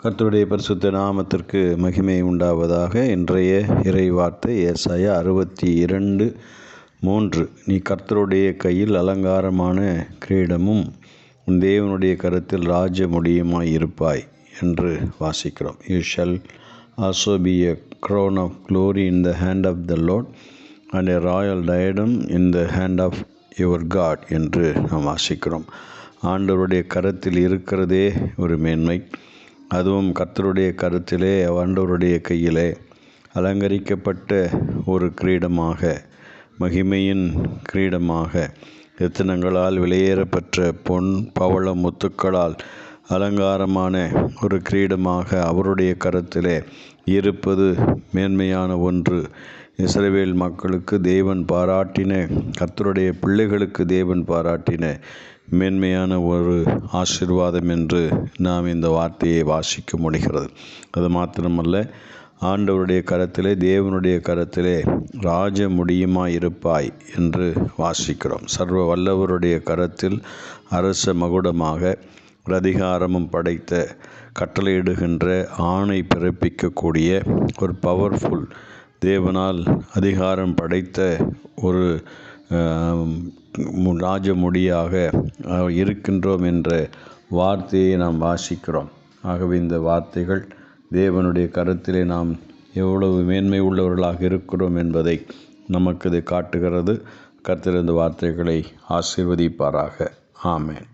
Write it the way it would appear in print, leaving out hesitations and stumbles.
கர்த்தருடைய பரிசுத்த நாமத்திற்கு மகிமை உண்டாவதாக. இன்றைய இறை வார்த்தை ஏசாயா 62:3. நீ கர்த்தருடைய கையில் அலங்காரமான கிரீடமும் உன் தேவனுடைய கரத்தில் ராஜ முடியுமாய் இருப்பாய் என்று வாசிக்கிறோம். You shall also be a crown of glory in the hand of the Lord and a royal diadem in the hand of your God என்று நாம் வாசிக்கிறோம். ஆண்டவருடைய கரத்தில் இருக்கிறதே ஒரு மேன்மை. அதுவும் கர்த்தருடைய கருத்திலே, ஆண்டவருடைய கையிலே அலங்கரிக்கப்பட்ட ஒரு கிரீடமாக, மகிமையின் கிரீடமாக, ரத்தினங்களால் விலையேறப்பெற்ற பொன் பவள முத்துக்களால் அலங்காரமான ஒரு கிரீடமாக அவருடைய கரத்திலே இருப்பது மேன்மையான ஒன்று. இஸ்ரவேல் மக்களுக்கு தேவன் பாராட்டின, கர்த்தருடைய பிள்ளைகளுக்கு தேவன் பாராட்டின மேன்மையான ஒரு ஆசீர்வாதம் என்று நாம் இந்த வார்த்தையை வாசிக்க முடிகிறது. அது மாத்திரமல்ல, ஆண்டவருடைய கரத்திலே, தேவனுடைய கரத்திலே ராஜ முடியுமாய் இருப்பாய் என்று வாசிக்கிறோம். சர்வ வல்லவருடைய கரத்தில் அரச மகுடமாக அதிகாரமும் படைத்த, கட்டளையிடுகின்ற, ஆணை பிறப்பிக்கக்கூடிய ஒரு பவர்ஃபுல், தேவனால் அதிகாரம் படைத்த ஒரு ராஜ முடியாக இருக்கின்றோம் என்ற வார்த்தையை நாம் வாசிக்கிறோம். ஆகவே இந்த வார்த்தைகள் தேவனுடைய கருத்திலே நாம் எவ்வளவு மேன்மை உள்ளவர்களாக இருக்கிறோம் என்பதை நமக்கு இது காட்டுகிறது. கர்த்தர் இந்த வார்த்தைகளை ஆசீர்வதிப்பாராக. ஆமென்.